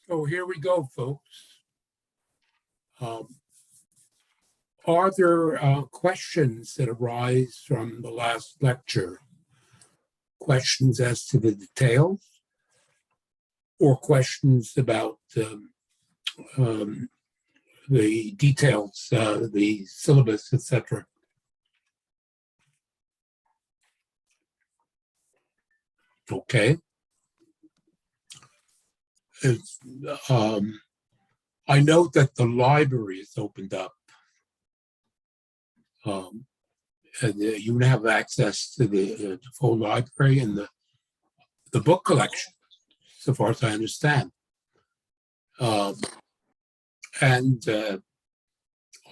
So here we go, folks. Um, are there questions that arise from the last lecture? Questions as to the details, or questions about the details, the syllabus, etc.? Okay. I note that the library is opened up. And you have access to the full library and the book collection, so far as I understand. And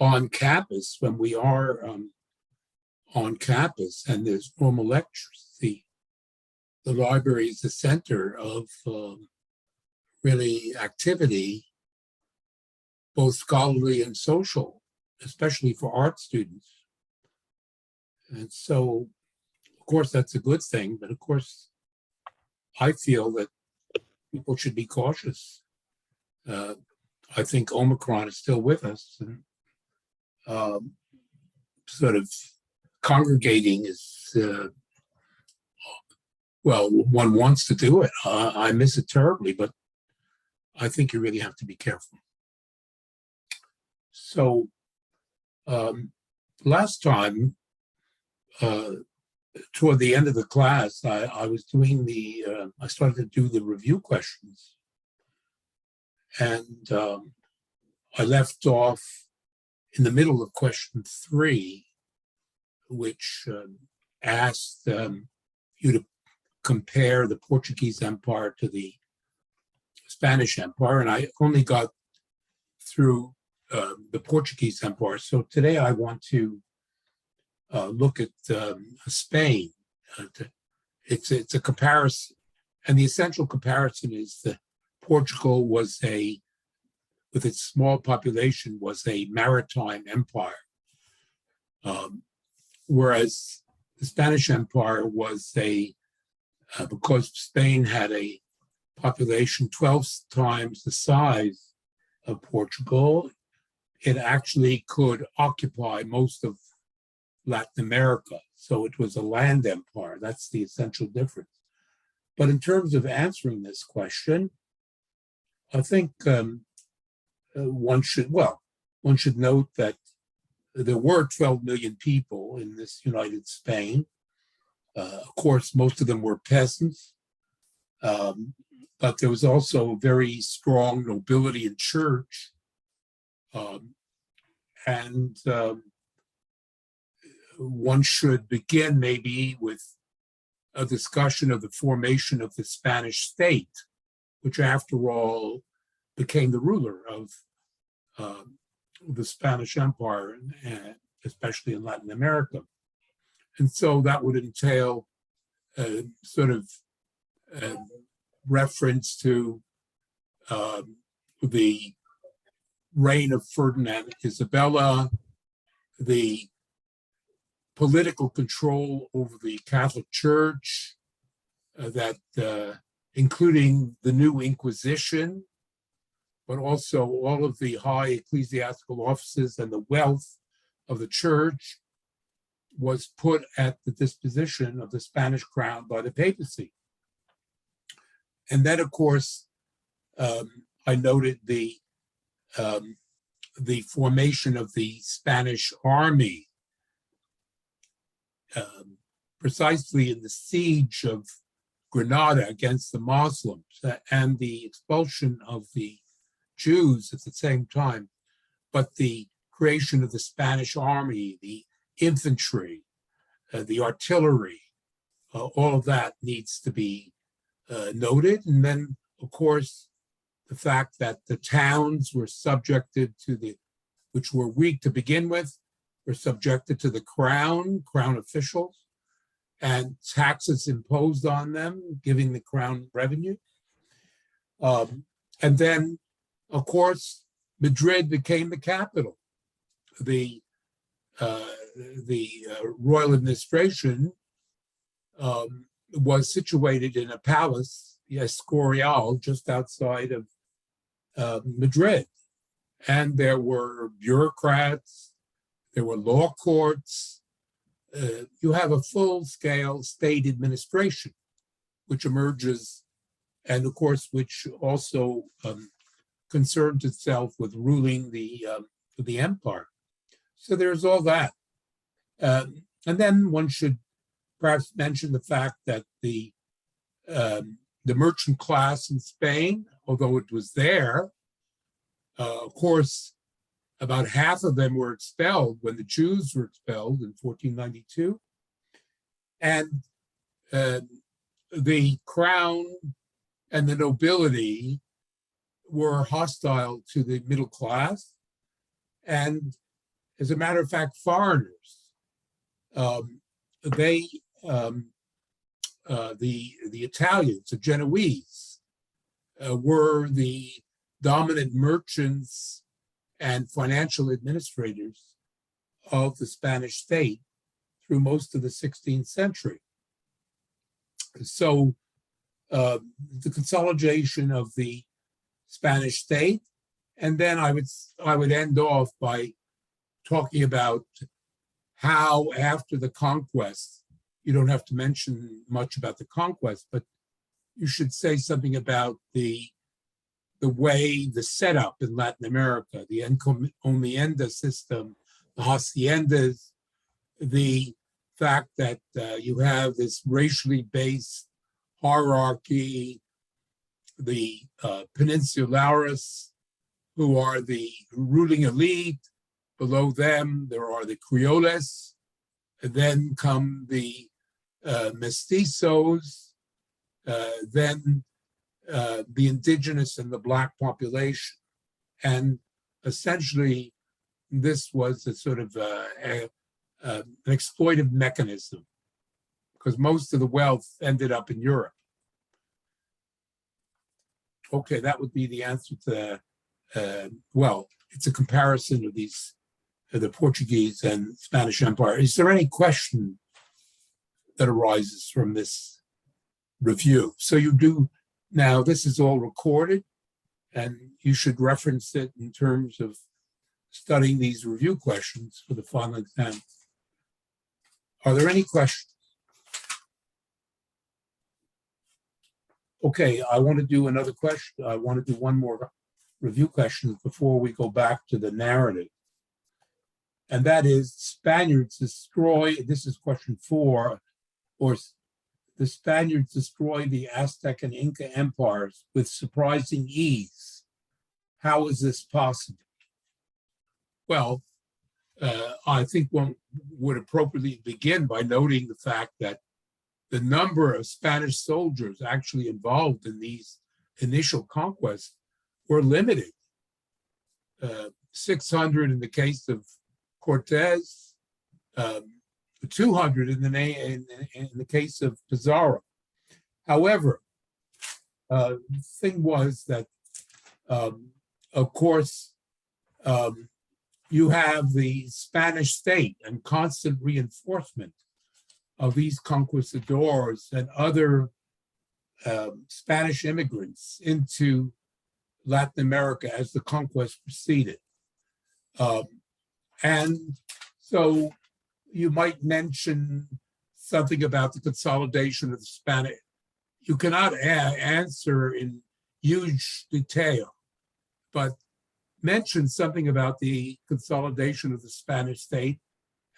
on campus, when we are on campus and there's formal lectures, the library is the center of really activity, both scholarly and social, especially for art students. And so, of course, that's a good thing. But of course, I feel that people should be cautious. I think Omicron is still with us, and sort of congregating is, well, one wants to do it. I miss it terribly, but I think you really have to be careful. So last time, toward the end of the class, I was doing I started to do the review questions. And I left off in the middle of question 3, which asked you to compare the Portuguese Empire to the Spanish Empire. And I only got through the Portuguese Empire. So today I want to look at Spain. It's a comparison. And the essential comparison is that Portugal was with its small population, was a maritime empire. Whereas the Spanish Empire was because Spain had a population 12 times the size of Portugal, it actually could occupy most of Latin America. So it was a land empire. That's the essential difference. But in terms of answering this question, I think one should note that there were 12 million people in this united Spain. Of course, most of them were peasants, but there was also very strong nobility and church. And one should begin maybe with a discussion of the formation of the Spanish state, which after all became the ruler of the Spanish Empire, especially in Latin America. And so that would entail sort of reference to the reign of Ferdinand and Isabella, the political control over the Catholic Church, that including the new Inquisition, but also all of the high ecclesiastical offices and the wealth of the church was put at the disposition of the Spanish crown by the papacy. And then, of course, I noted the formation of the Spanish army, precisely in the siege of Granada against the Muslims and the expulsion of the Jews at the same time, but the creation of the Spanish army, the infantry, the artillery, all of that needs to be noted. And then, of course, the fact that the towns were subjected to which were weak to begin with, were subjected to the crown officials, and taxes imposed on them, giving the crown revenue. And then, of course, Madrid became the capital. The royal administration was situated in a palace, the Escorial, just outside of Madrid. And there were bureaucrats, there were law courts. You have a full-scale state administration, which emerges, and of course, which also concerns itself with ruling the empire. So there's all that. And then one should perhaps mention the fact that the merchant class in Spain, although it was there, of course, about half of them were expelled when the Jews were expelled in 1492. And the crown and the nobility were hostile to the middle class. And as a matter of fact, foreigners, the Italians, the Genoese, were the dominant merchants and financial administrators of the Spanish state through most of the 16th century. So the consolidation of the Spanish state, and then I would end off by talking about how after the conquest, you don't have to mention much about the conquest, but you should say something about the way the setup in Latin America, the encomienda system, the haciendas, the fact that you have this racially based hierarchy, the peninsulares, who are the ruling elite. Below them, there are the criollas, and then come the mestizos, then the indigenous and the Black population. And essentially, this was a sort of an exploitive mechanism, because most of the wealth ended up in Europe. Okay, that would be the answer to, well, it's a comparison of these, the Portuguese and Spanish Empire. Is there any question that arises from this review? So you do, now this is all recorded, and you should reference it in terms of studying these review questions for the final exam. Are there any questions? Okay, I want to do another question. I want to do one more review question before we go back to the narrative. And that is, Spaniards destroy, this is question 4, or the Spaniards destroy the Aztec and Inca empires with surprising ease. How is this possible? Well, I think one would appropriately begin by noting the fact that the number of Spanish soldiers actually involved in these initial conquests were limited. 600 in the case of Cortez, 200 in the case of Pizarro. However, the thing was that, of course, you have the Spanish state and constant reinforcement of these conquistadors and other Spanish immigrants into Latin America as the conquest proceeded. And so you might mention something about the consolidation of the Spanish. You cannot answer in huge detail, but mention something about the consolidation of the Spanish state,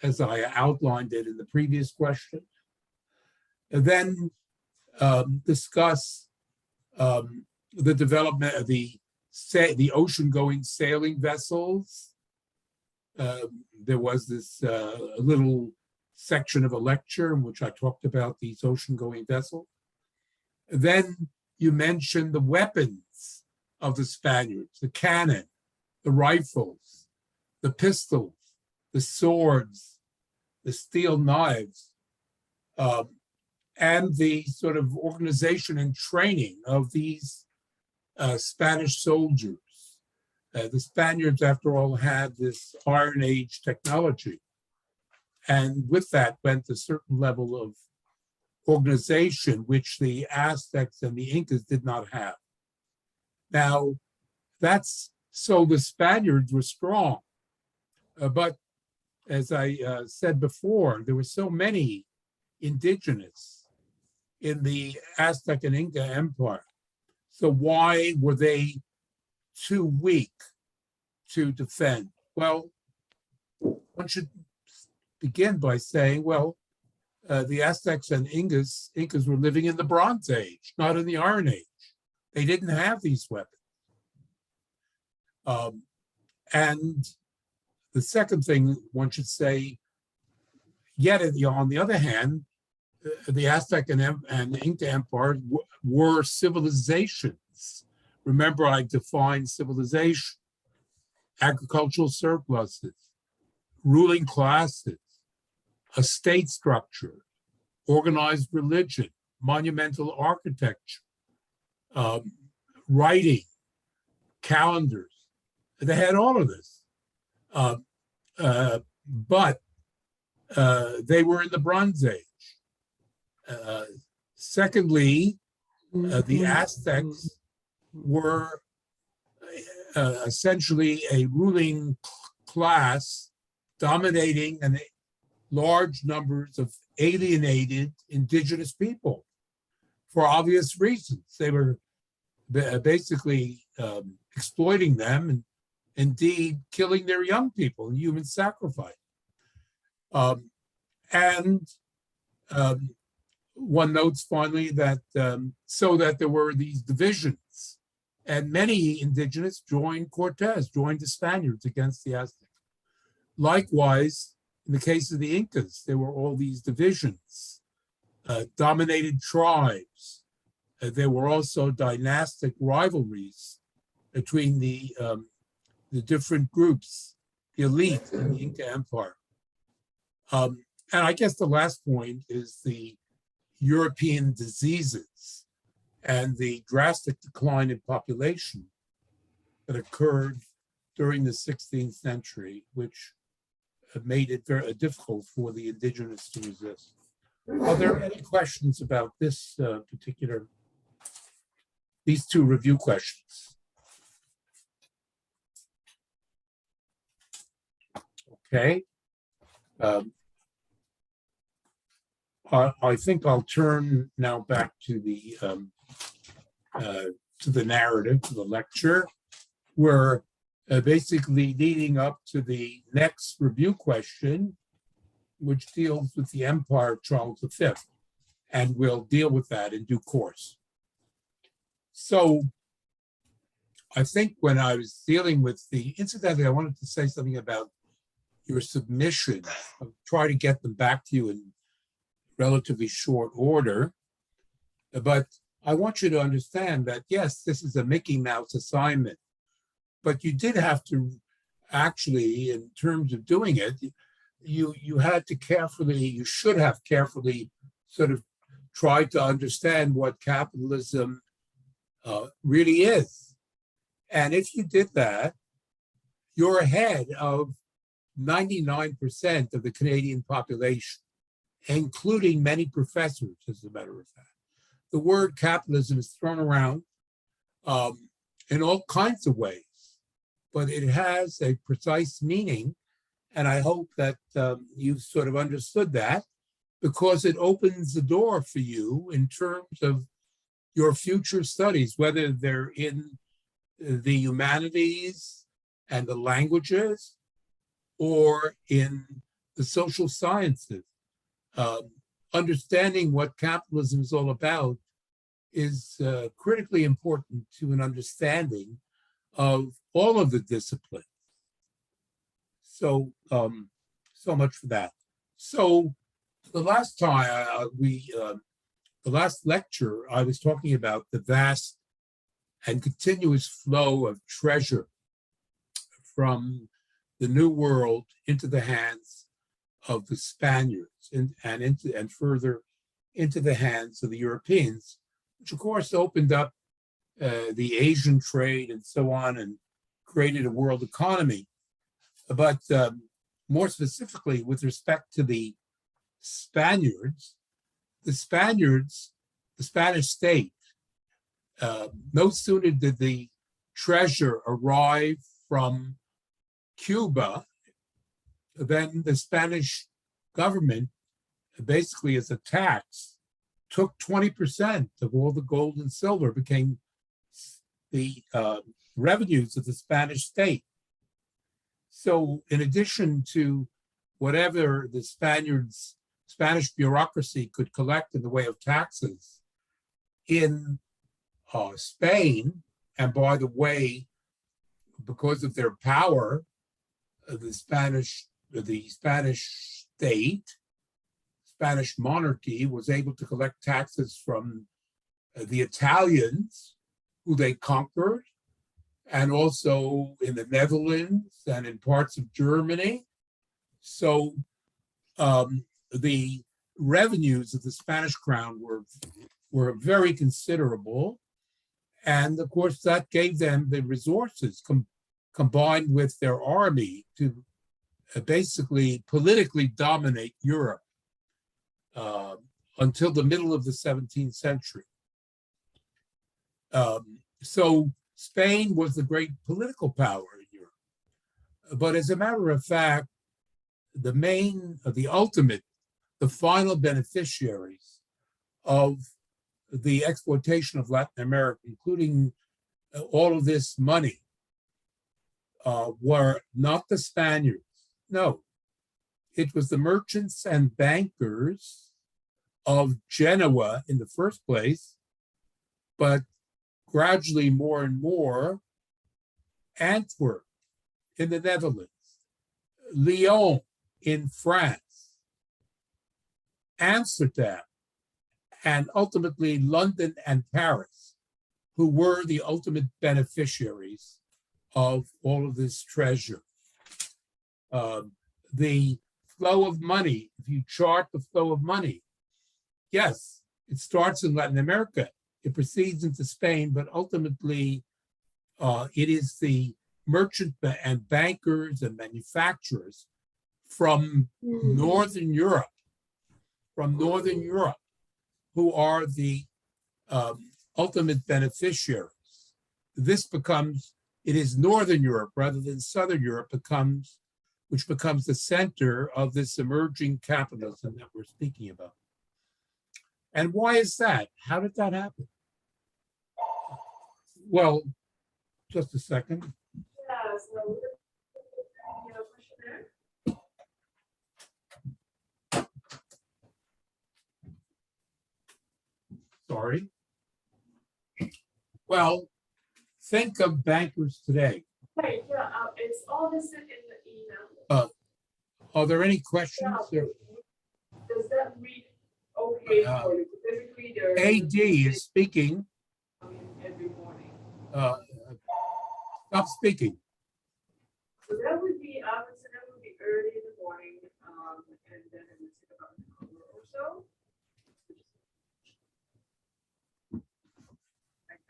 as I outlined it in the previous question. And then discuss the development of the ocean-going sailing vessels. There was this little section of a lecture in which I talked about these ocean-going vessels. Then you mentioned the weapons of the Spaniards, the cannon, the rifles, the pistols, the swords, the steel knives, and the sort of organization and training of these Spanish soldiers. The Spaniards, after all, had this Iron Age technology. And with that went a certain level of organization, which the Aztecs and the Incas did not have. Now, That's so the Spaniards were strong. But as I said before, there were so many indigenous in the Aztec and Inca Empire. So why were they too weak to defend? Well, one should begin by saying, well, the Aztecs and Incas were living in the Bronze Age, not in the Iron Age. They didn't have these weapons. And the second thing one should say, yet on the other hand, the Aztec and Inca empires were civilizations. Remember, I defined civilization: agricultural surpluses, ruling classes, a state structure, organized religion, monumental architecture, writing, calendars. They had all of this. But they were in the Bronze Age. Secondly, the Aztecs were essentially a ruling class dominating large numbers of alienated indigenous people for obvious reasons. They were basically exploiting them and indeed killing their young people in human sacrifice. One notes finally that so that there were these divisions, and many indigenous joined Cortez, joined the Spaniards against the Aztecs. Likewise, in the case of the Incas, there were all these divisions, dominated tribes. There were also dynastic rivalries between the different groups, the elite in the Inca Empire. And I guess the last point is the European diseases and the drastic decline in population that occurred during the 16th century, which made it very difficult for the indigenous to resist. Are there any questions about this these two review questions? Okay. I think I'll turn now back to the narrative, to the lecture, where basically leading up to the next review question, which deals with the Empire of Charles V, and we'll deal with that in due course. So I think when I was dealing with incidentally, I wanted to say something about your submission. I'll try to get them back to you in relatively short order. But I want you to understand that, yes, this is a Mickey Mouse assignment, but you did have to actually, in terms of doing it, you had to carefully, you should have carefully sort of tried to understand what capitalism really is. And if you did that, you're ahead of 99% of the Canadian population, including many professors, as a matter of fact. The word capitalism is thrown around in all kinds of ways, but it has a precise meaning, and I hope that you've sort of understood that, because it opens the door for you in terms of your future studies, whether they're in the humanities and the languages or in the social sciences. Understanding what capitalism is all about is critically important to an understanding of all of the disciplines. So, so much for that. So, the last time the last lecture, I was talking about the vast and continuous flow of treasure from the New World into the hands of the Spaniards and further into the hands of the Europeans, which of course opened up the Asian trade and so on and created a world economy. But more specifically, with respect to the Spaniards, the Spanish state, no sooner did the treasure arrived from Cuba, then the Spanish government, basically as a tax, took 20% of all the gold and silver, became the revenues of the Spanish state. So in addition to whatever the Spanish bureaucracy could collect in the way of taxes in Spain, and by the way, because of their power, the Spanish state, Spanish monarchy was able to collect taxes from the Italians, who they conquered, and also in the Netherlands and in parts of Germany. So the revenues of the Spanish crown were very considerable. And of course, that gave them the resources combined with their army to basically politically dominate Europe until the middle of the 17th century. So Spain was the great political power in Europe. But as a matter of fact, the final beneficiaries of the exploitation of Latin America, including all of this money, were not the Spaniards. No, it was the merchants and bankers of Genoa in the first place, but gradually more and more, Antwerp in the Netherlands, Lyon in France, Amsterdam, and ultimately London and Paris, who were the ultimate beneficiaries of all of this treasure. The flow of money, if you chart the flow of money, yes, it starts in Latin America, it proceeds into Spain, but ultimately it is the merchant and bankers and manufacturers from Northern Europe, who are the ultimate beneficiaries. It is Northern Europe rather than Southern Europe which becomes the center of this emerging capitalism that we're speaking about. And why is that? How did that happen? Well, just a second. Yeah, so you have a question there? Sorry. Well, think of bankers today. Right, yeah, it's all listed in the email. Are there any questions? Yeah, does that read okay for you? Basically, there AD is speaking. every morning. Stop speaking. So that would be, I would say that would be early in the morning, and then it would take about an hour or so.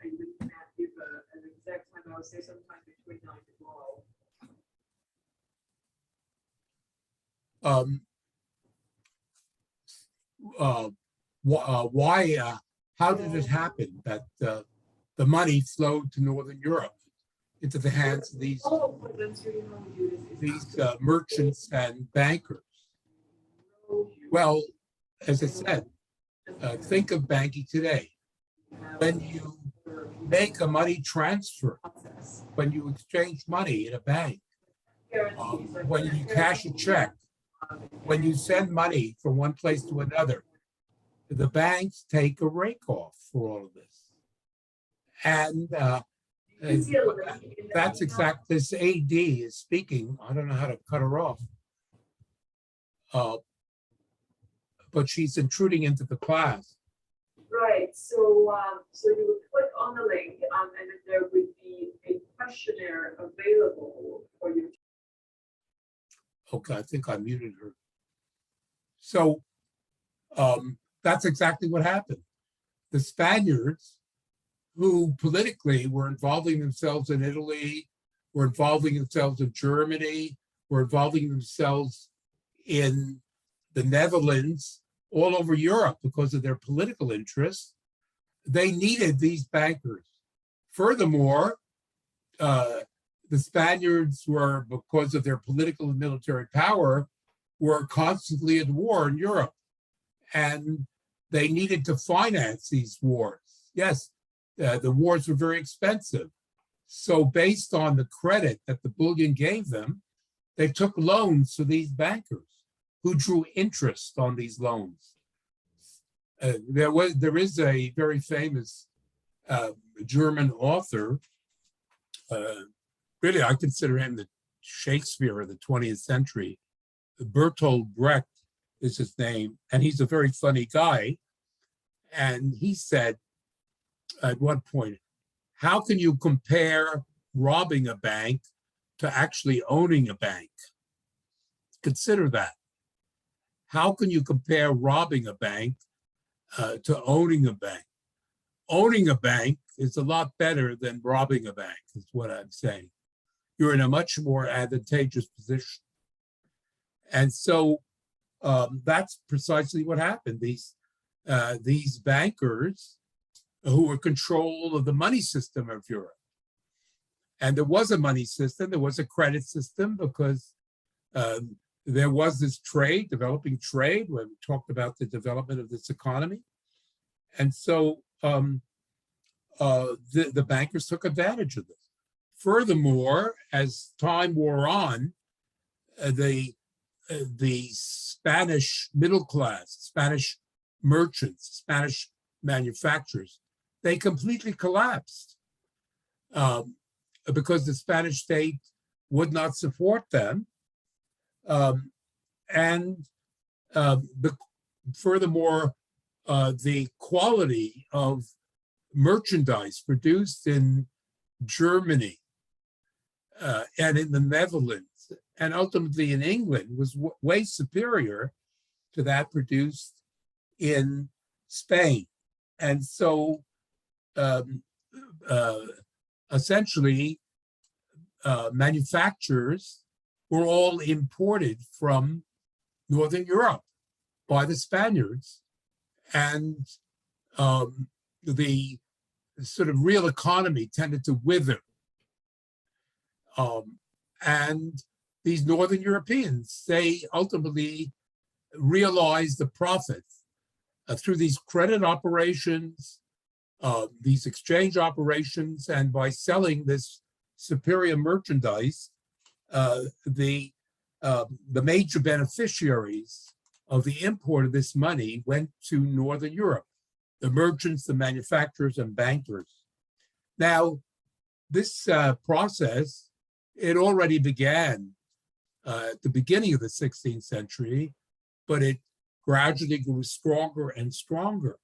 I did not give an exact time. I would say sometime between 9 to 12. How did it happen that the money flowed to Northern Europe into the hands of these merchants and bankers? Well, as I said, think of banking today. When you make a money transfer, when you exchange money in a bank, when you cash a check, when you send money from one place to another, the banks take a rake off for all of this. And that's exact. This AD is speaking. I don't know how to cut her off. But she's intruding into the class. Right. So, so you would click on the link, and then there would be a questionnaire available for you. Okay, I think I muted her. So that's exactly what happened. The Spaniards, who politically were involving themselves in Italy, were involving themselves in Germany, were involving themselves in the Netherlands, all over Europe because of their political interests, they needed these bankers. Furthermore, the Spaniards were, because of their political and military power, were constantly at war in Europe. And they needed to finance these wars. Yes, the wars were very expensive. So based on the credit that the bullion gave them, they took loans to these bankers who drew interest on these loans. There is a very famous German author. Really, I consider him the Shakespeare of the 20th century. Bertolt Brecht is his name, and he's a very funny guy. And he said at one point, how can you compare robbing a bank to actually owning a bank? Consider that. How can you compare robbing a bank to owning a bank? Owning a bank is a lot better than robbing a bank, is what I'm saying. You're in a much more advantageous position. And so that's precisely what happened. These bankers who were control of the money system of Europe. And there was a money system, there was a credit system, because there was this trade, developing trade, when we talked about the development of this economy. And so the bankers took advantage of this. Furthermore, as time wore on, the Spanish middle class, Spanish merchants, Spanish manufacturers, they completely collapsed because the Spanish state would not support them. Furthermore, the quality of merchandise produced in Germany and in the Netherlands and ultimately in England was way superior to that produced in Spain. And so essentially manufacturers were all imported from Northern Europe by the Spaniards, and the sort of real economy tended to wither. And these Northern Europeans, they ultimately realized the profit through these credit operations, these exchange operations, and by selling this superior merchandise, the major beneficiaries of the import of this money went to Northern Europe, the merchants, the manufacturers, and bankers. Now, this process, it already began at the beginning of the 16th century, but it gradually grew stronger and stronger.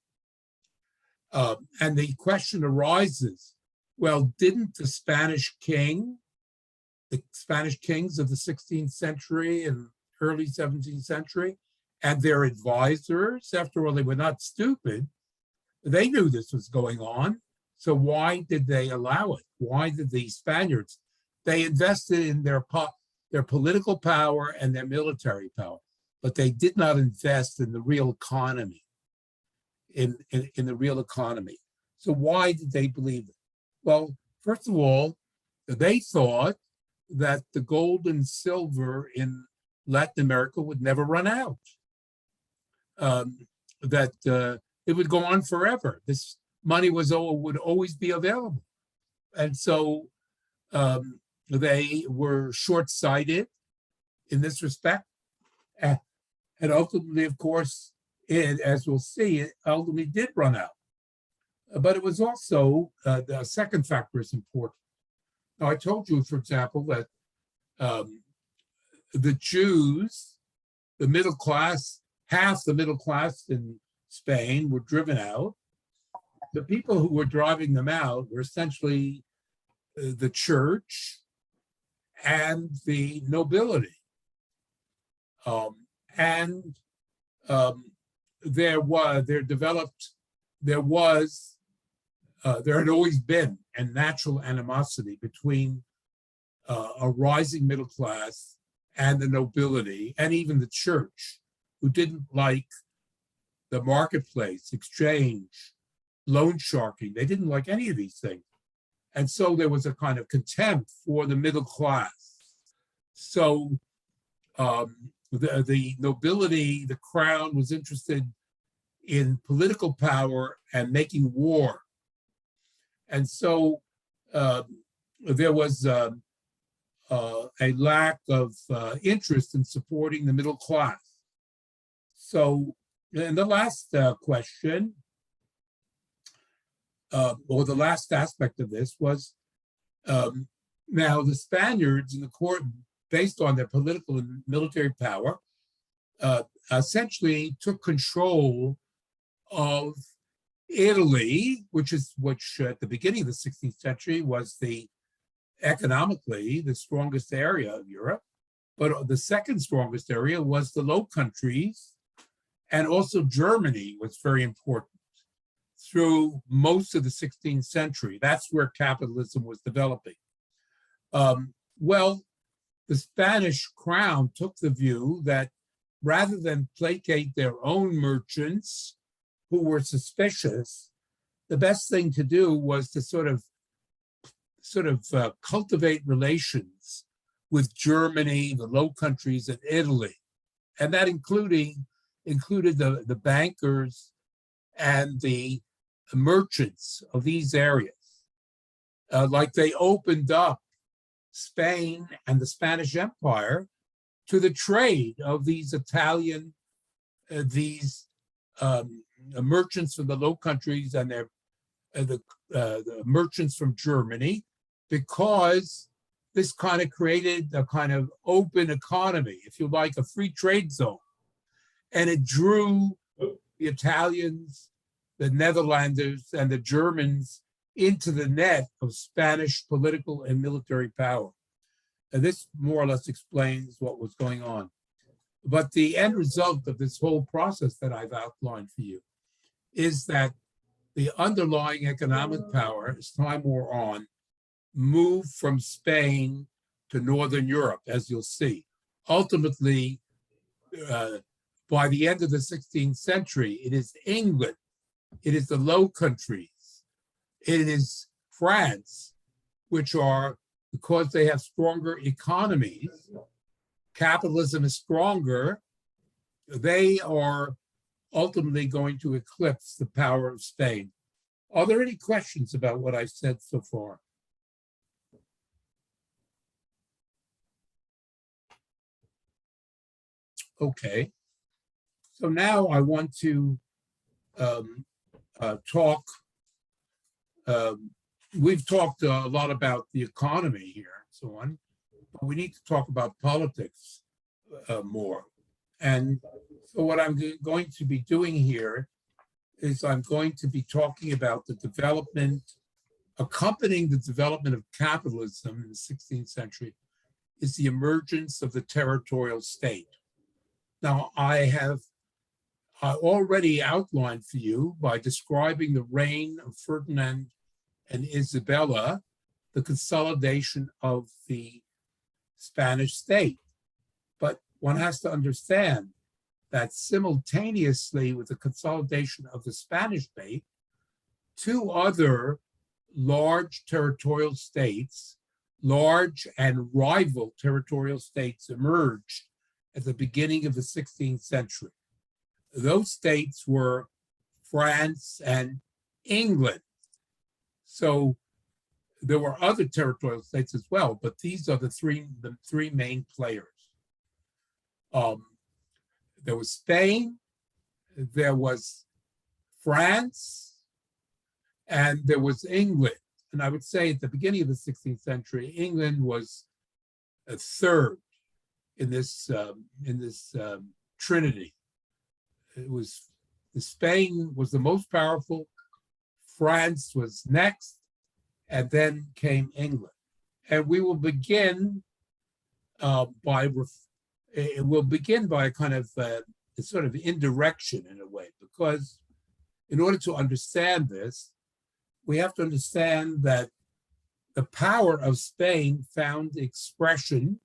And the question arises, well, didn't the Spanish kings of the 16th century and early 17th century, and their advisors, after all, they were not stupid, they knew this was going on. So why did they allow it? Why did the Spaniards? They invested in their political power and their military power, but they did not invest in the real economy, in the real economy. So why did they believe it? Well, first of all, they thought that the gold and silver in Latin America would never run out, that it would go on forever. This money would always be available. And so they were short-sighted in this respect. And ultimately, of course, as we'll see, it ultimately did run out. But it was also, the second factor is important. Now, I told you, for example, that the Jews, the middle class, half the middle class in Spain were driven out. The people who were driving them out were essentially the church and the nobility. There had always been a natural animosity between a rising middle class and the nobility, and even the church, who didn't like the marketplace, exchange, loan sharking. They didn't like any of these things. And so there was a kind of contempt for the middle class. So the nobility, the crown, was interested in political power and making war. And so there was a lack of interest in supporting the middle class. So, and the last question, or the last aspect of this was, now the Spaniards in the court, based on their political and military power, essentially took control of Italy, which at the beginning of the 16th century was economically the strongest area of Europe, but the second strongest area was the Low Countries, and also Germany was very important through most of the 16th century. That's where capitalism was developing. Well, the Spanish crown took the view that rather than placate their own merchants who were suspicious, the best thing to do was to sort of cultivate relations with Germany, the Low Countries, and Italy. And that included the bankers and the merchants of these areas. Like they opened up Spain and the Spanish Empire to the trade of these Italian, merchants from the Low Countries and the merchants from Germany, because this kind of created a kind of open economy, if you like, a free trade zone. And it drew the Italians, the Netherlanders, and the Germans into the net of Spanish political and military power. And this more or less explains what was going on. But the end result of this whole process that I've outlined for you is that the underlying economic power, as time wore on, moved from Spain to Northern Europe, as you'll see. Ultimately, by the end of the 16th century, it is England, it is the Low Countries, it is France, which are, because they have stronger economies, capitalism is stronger, they are ultimately going to eclipse the power of Spain. Are there any questions about what I've said so far? Okay. So now I want to talk. We've talked a lot about the economy here and so on, but we need to talk about politics more. And so what I'm going to be doing here is I'm going to be talking about the development, accompanying the development of capitalism in the 16th century, is the emergence of the territorial state. Now, I already outlined for you, by describing the reign of Ferdinand and Isabella, the consolidation of the Spanish state. But one has to understand that simultaneously with the consolidation of the Spanish state, two other large territorial states, large and rival territorial states, emerged at the beginning of the 16th century. Those states were France and England. So there were other territorial states as well, but these are the three main players. There was Spain, there was France, and there was England. And I would say at the beginning of the 16th century, England was a third in this trinity. It was Spain was the most powerful, France was next, and then came England. And we will begin by a kind of sort of indirection in a way, because in order to understand this, we have to understand that the power of Spain found expression.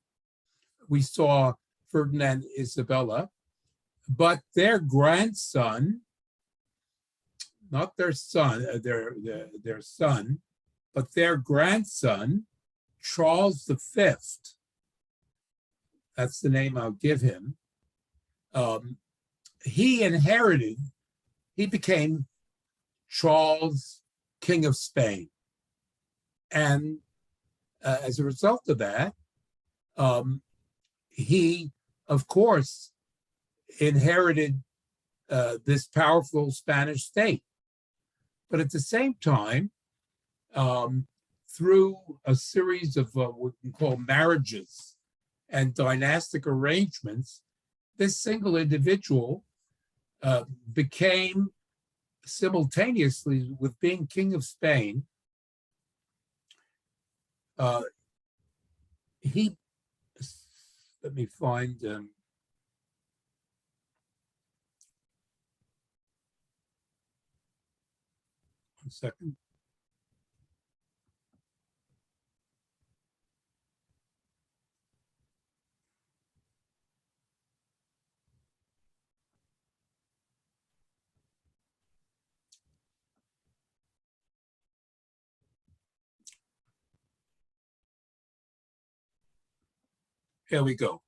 We saw Ferdinand and Isabella, but their grandson, not their son, their son, but their grandson, Charles V, that's the name I'll give him, he became Charles, King of Spain. And as a result of that, he, of course, inherited this powerful Spanish state. But at the same time, through a series of what we call marriages and dynastic arrangements, this single individual became, simultaneously with being King of Spain, let me find, 1 second. Here we go.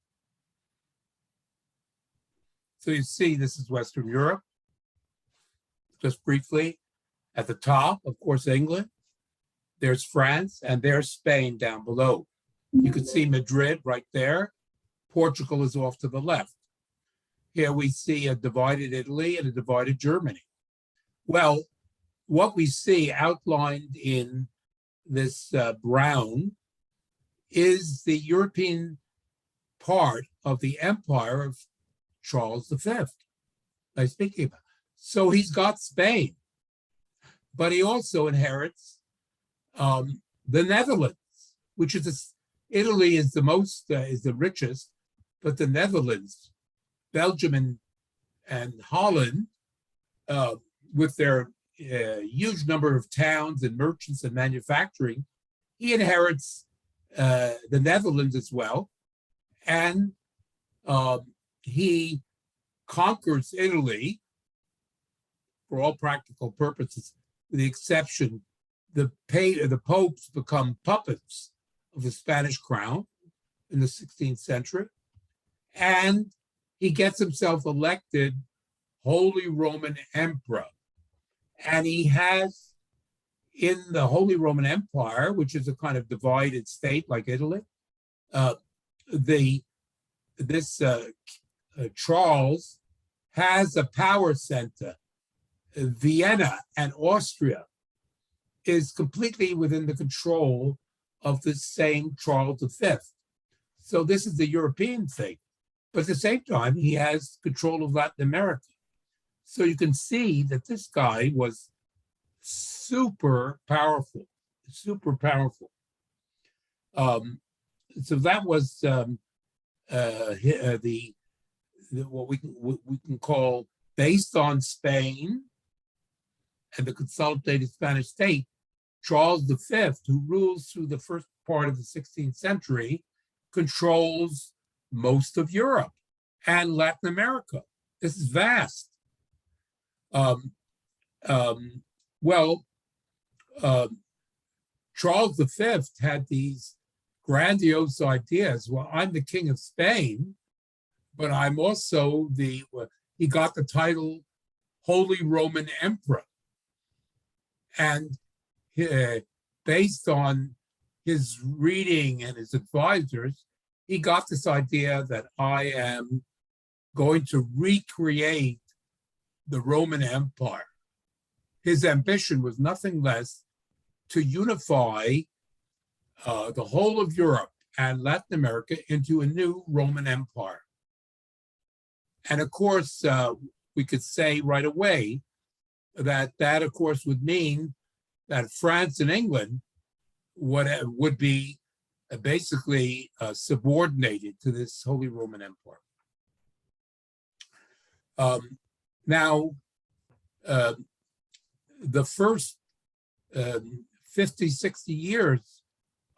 So you see, this is Western Europe. Just briefly, at the top, of course, England. There's France, and there's Spain down below. You can see Madrid right there. Portugal is off to the left. Here we see a divided Italy and a divided Germany. Well, what we see outlined in this brown is the European part of the empire of Charles V. I'm speaking about. So he's got Spain, but he also inherits the Netherlands, which is Italy is the richest, but the Netherlands, Belgium, and Holland, with their huge number of towns and merchants and manufacturing, he inherits the Netherlands as well. And he conquers Italy for all practical purposes, with the exception the popes become puppets of the Spanish crown in the 16th century. And he gets himself elected Holy Roman Emperor. And he has, in the Holy Roman Empire, which is a kind of divided state like Italy, Charles has a power center. Vienna and Austria is completely within the control of the same Charles V. So this is the European thing. But at the same time, he has control of Latin America. So you can see that this guy was super powerful, super powerful. So that was what we can call, based on Spain and the consolidated Spanish state, Charles V, who rules through the first part of the 16th century, controls most of Europe and Latin America. This is vast. Charles V had these grandiose ideas. Well, I'm the King of Spain, but I'm also he got the title Holy Roman Emperor. And based on his reading and his advisors, he got this idea that I am going to recreate the Roman Empire. His ambition was nothing less to unify the whole of Europe and Latin America into a new Roman Empire. And of course, we could say right away that of course would mean that France and England would be basically subordinated to this Holy Roman Empire. Now, the first 50, 60 years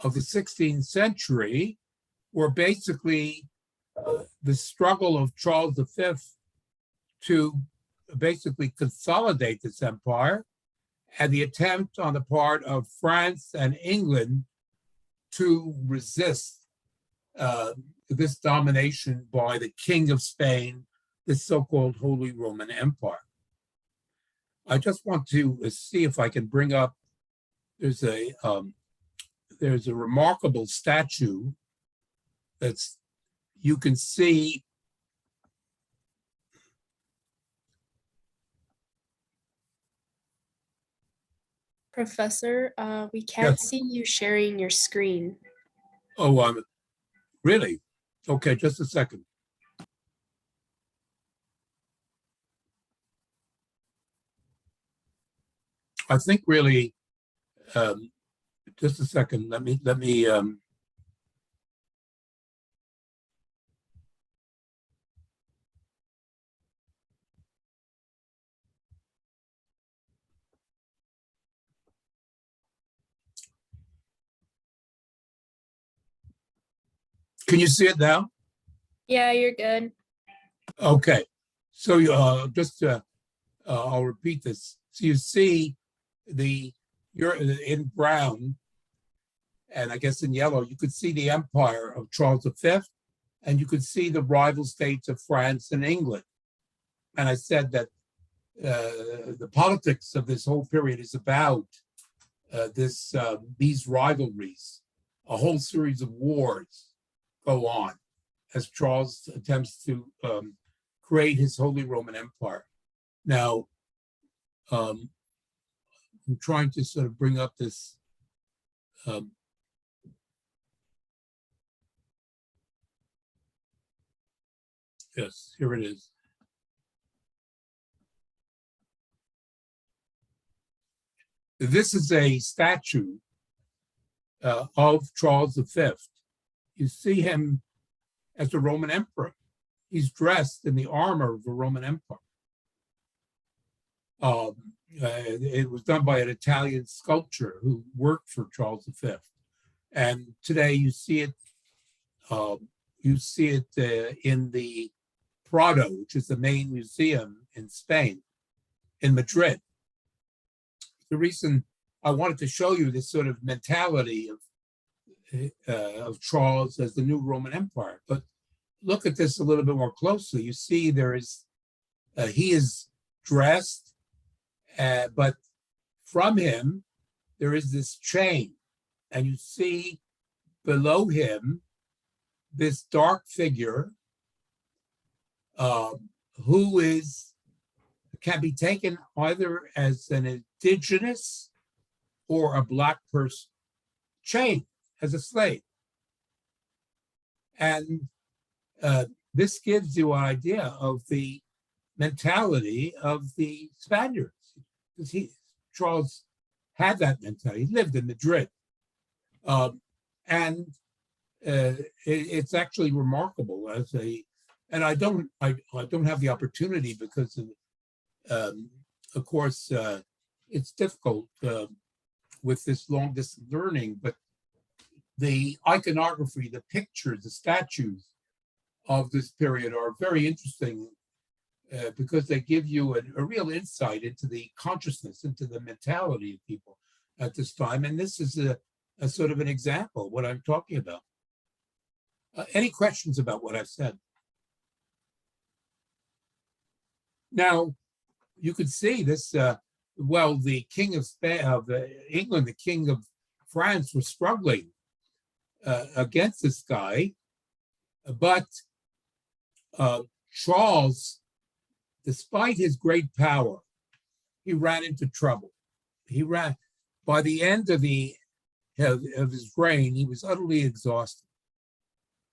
of the 16th century were basically the struggle of Charles V to basically consolidate this empire and the attempt on the part of France and England to resist this domination by the King of Spain, the so-called Holy Roman Empire. I just want to see if I can bring up, there's a remarkable statue that's, you can see. Professor, we can't Yes. see you sharing your screen. Oh, really? Okay, just a second. I think really, just a second. Let me. Can you see it now? Yeah, you're good. Okay. So I'll repeat this. So you see you're in brown, and I guess in yellow, you could see the empire of Charles V, and you could see the rival states of France and England. And I said that the politics of this whole period is about these rivalries. A whole series of wars go on as Charles attempts to create his Holy Roman Empire. Now, I'm trying to sort of bring up this. Yes, here it is. This is a statue of Charles V. You see him as a Roman emperor. He's dressed in the armor of the Roman Empire. It was done by an Italian sculptor who worked for Charles V. And today you see it. In the Prado, which is the main museum in Spain, in Madrid. The reason I wanted to show you this sort of mentality of Charles as the new Roman Empire, but look at this a little bit more closely. You see he is dressed, but from him there is this chain, and you see below him this dark figure who can be taken either as an indigenous or a Black person, chained as a slave. And this gives you an idea of the mentality of the Spaniards, because Charles had that mentality. He lived in Madrid. And it's actually remarkable and I don't have the opportunity because of course, it's difficult with this long distance learning, but the iconography, the pictures, the statues of this period are very interesting because they give you a real insight into the consciousness, into the mentality of people at this time. And this is a sort of an example of what I'm talking about. Any questions about what I've said? Now, you could see this, the King of England, the King of France was struggling against this guy, but Charles, despite his great power, he ran into trouble. By the end of his reign, he was utterly exhausted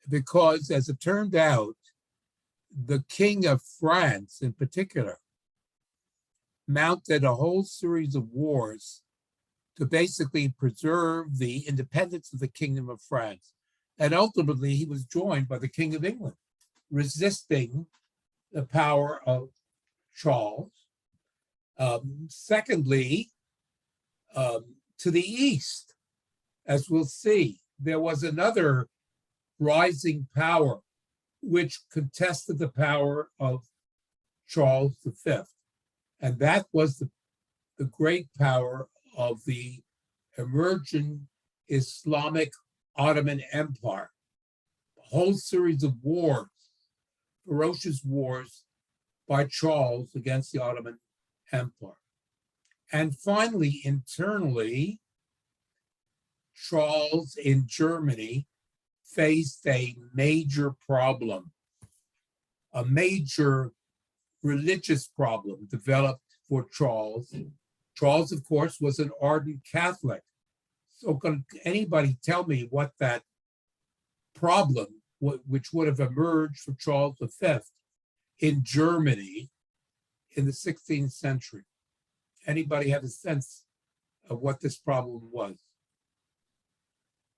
because, as it turned out, the King of France in particular mounted a whole series of wars to basically preserve the independence of the Kingdom of France. And ultimately, he was joined by the King of England, resisting the power of Charles. Secondly, to the east, as we'll see, there was another rising power which contested the power of Charles V. And that was the great power of the emerging Islamic Ottoman Empire. A whole series of wars, ferocious wars by Charles against the Ottoman Empire. And finally, internally, Charles in Germany faced a major problem, a major religious problem developed for Charles. Charles, of course, was an ardent Catholic. So can anybody tell me what that problem, which would have emerged for Charles V in Germany in the 16th century? Anybody have a sense of what this problem was?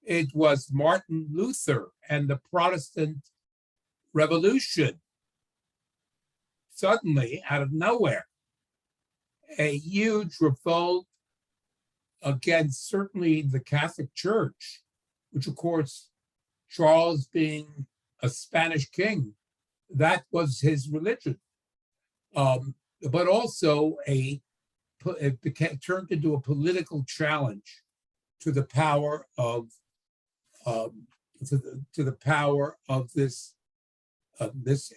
It was Martin Luther and the Protestant Revolution. Suddenly, out of nowhere, a huge revolt against certainly the Catholic Church, which of course, Charles being a Spanish king, that was his religion. But also it turned into a political challenge to the power of to the power of this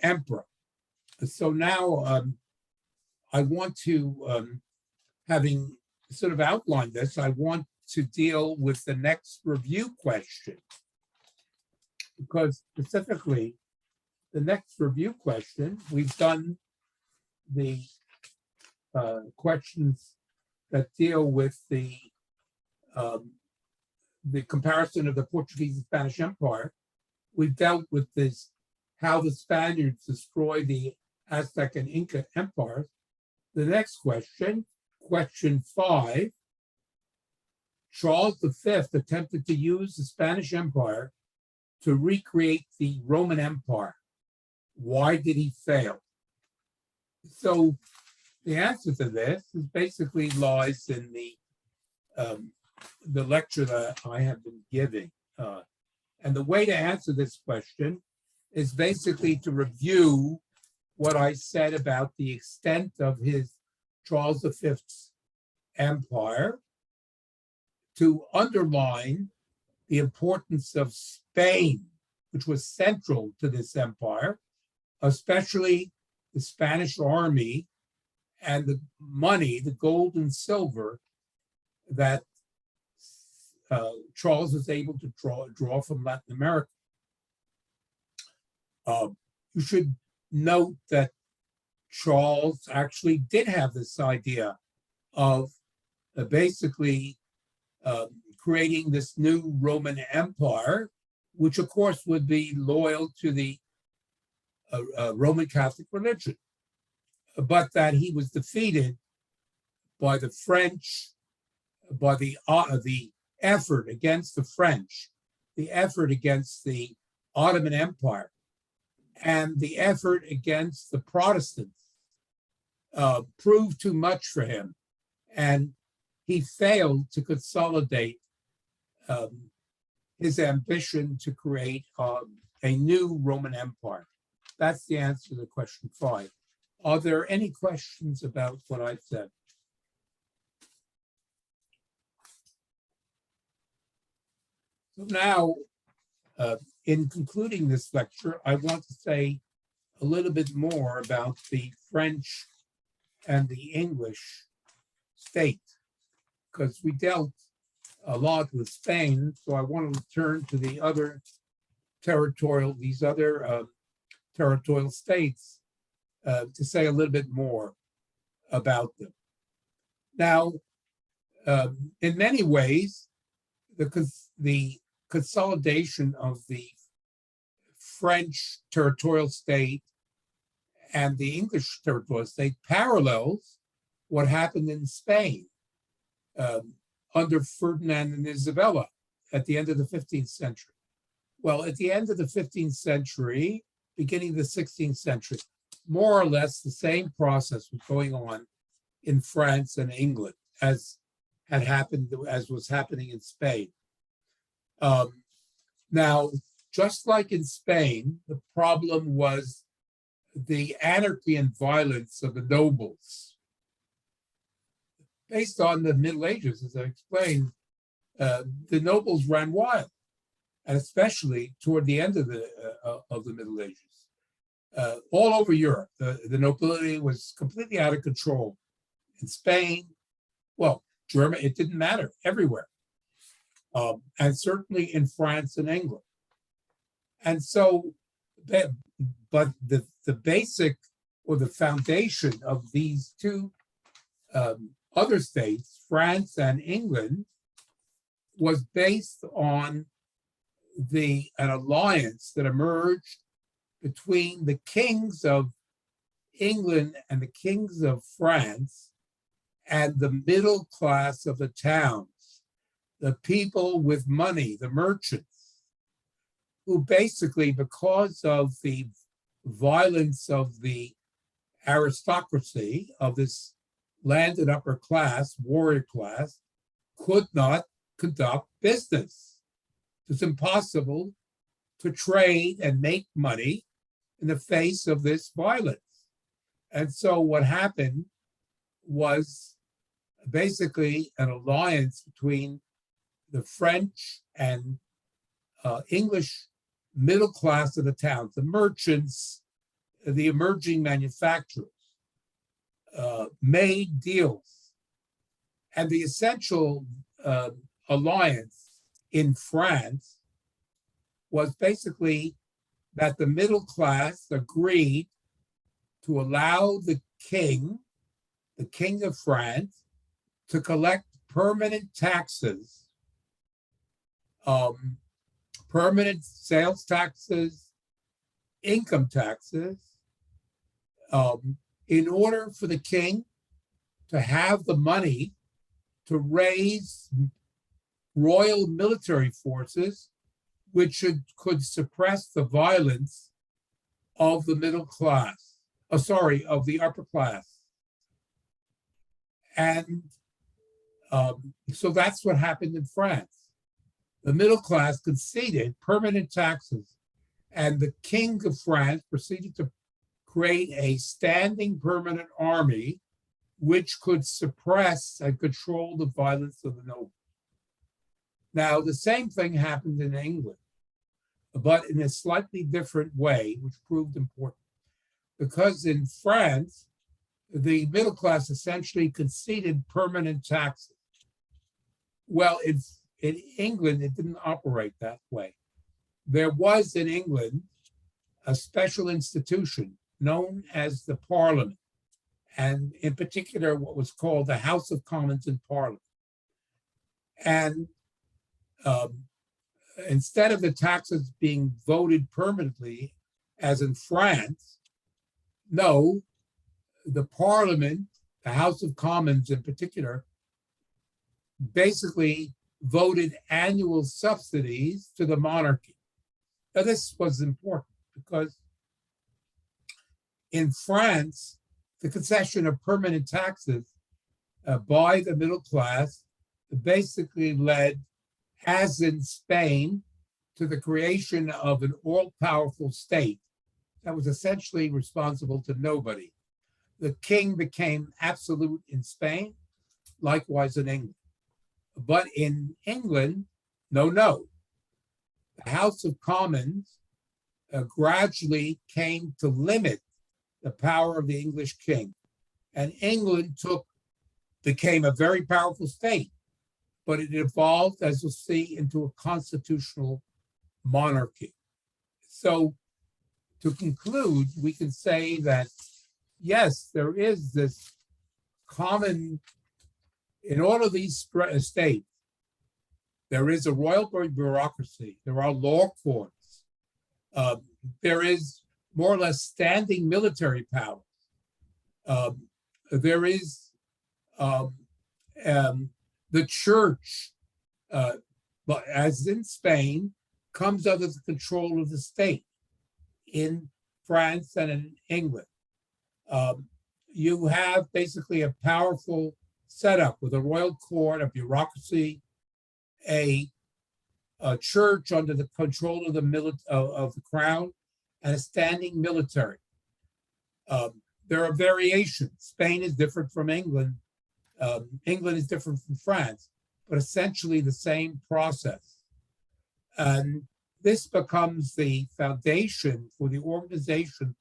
emperor. So now I want to, having sort of outlined this, I want to deal with the next review question, because specifically the next review question, we've done the questions that deal with the comparison of the Portuguese and Spanish Empire. We've dealt with this, how the Spaniards destroyed the Aztec and Inca empires. The next question, question 5, Charles V attempted to use the Spanish Empire to recreate the Roman Empire. Why did he fail? So the answer to this is basically lies in the lecture that I have been giving. And the way to answer this question is basically to review what I said about the extent of Charles V's empire, to underline the importance of Spain, which was central to this empire, especially the Spanish army and the money, the gold and silver that Charles was able to draw from Latin America. You should note that Charles actually did have this idea of basically creating this new Roman Empire, which of course would be loyal to the Roman Catholic religion, but that he was defeated by the French, by the effort against the French, the effort against the Ottoman Empire, and the effort against the Protestants proved too much for him, and he failed to consolidate his ambition to create a new Roman Empire. That's the answer to question 5. Are there any questions about what I've said? So now, in concluding this lecture, I want to say a little bit more about the French and the English state, because we dealt a lot with Spain. So I want to turn to the other territorial states to say a little bit more about them. Now, in many ways, the consolidation of the French territorial state and the English territorial state parallels what happened in Spain under Ferdinand and Isabella at the end of the 15th century. Well, at the end of the 15th century, beginning of the 16th century, more or less the same process was going on in France and England as was happening in Spain. Now, just like in Spain, the problem was the anarchy and violence of the nobles. based on the Middle Ages, as I explained, the nobles ran wild, and especially toward the end of the Middle Ages. All over Europe, the nobility was completely out of control. In Spain, well, Germany, it didn't matter, everywhere. And certainly in France and England. And so, but the basic or the foundation of these two other states, France and England, was based on an alliance that emerged between the kings of England and the kings of France and the middle class of the towns, the people with money, the merchants, who basically, because of the violence of the aristocracy of this landed upper class, warrior class, could not conduct business. It's impossible to trade and make money in the face of this violence. And so what happened was basically an alliance between the French and English middle class of the towns, the merchants, the emerging manufacturers, made deals. And the essential alliance in France was basically that the middle class agreed to allow the king of France, to collect permanent taxes, permanent sales taxes, income taxes, in order for the king to have the money to raise royal military forces, which could suppress the violence of the middle class, of the upper class. And so that's what happened in France. The middle class conceded permanent taxes, and the king of France proceeded to create a standing permanent army which could suppress and control the violence of the nobles. Now, the same thing happened in England, but in a slightly different way, which proved important. Because in France, the middle class essentially conceded permanent taxes. Well, in England, it didn't operate that way. There was in England a special institution known as the Parliament, and in particular, what was called the House of Commons in Parliament. And instead of the taxes being voted permanently, as in France, no, the Parliament, the House of Commons in particular, basically voted annual subsidies to the monarchy. Now, this was important because in France, the concession of permanent taxes by the middle class basically led, as in Spain, to the creation of an all-powerful state that was essentially responsible to nobody. The king became absolute in Spain, likewise in England. But in England, no. The House of Commons gradually came to limit the power of the English king. And England became a very powerful state, but it evolved, as you'll see, into a constitutional monarchy. So to conclude, we can say that, yes, there is this common, in all of these states, there is a royal bureaucracy, there are law courts, there is more or less standing military power. There is the church, but as in Spain, comes under the control of the state. In France and in England, you have basically a powerful setup with a royal court, a bureaucracy, a church under the control of the crown, and a standing military. There are variations. Spain is different from England England is different from France, but essentially the same process. And this becomes the foundation for the organization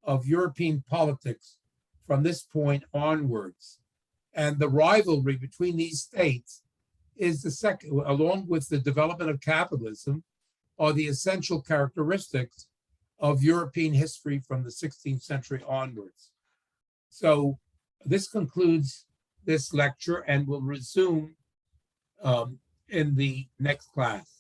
of European politics from this point onwards. And the rivalry between these states is the second, along with the development of capitalism, are the essential characteristics of European history from the 16th century onwards. So this concludes this lecture, and we'll resume in the next class.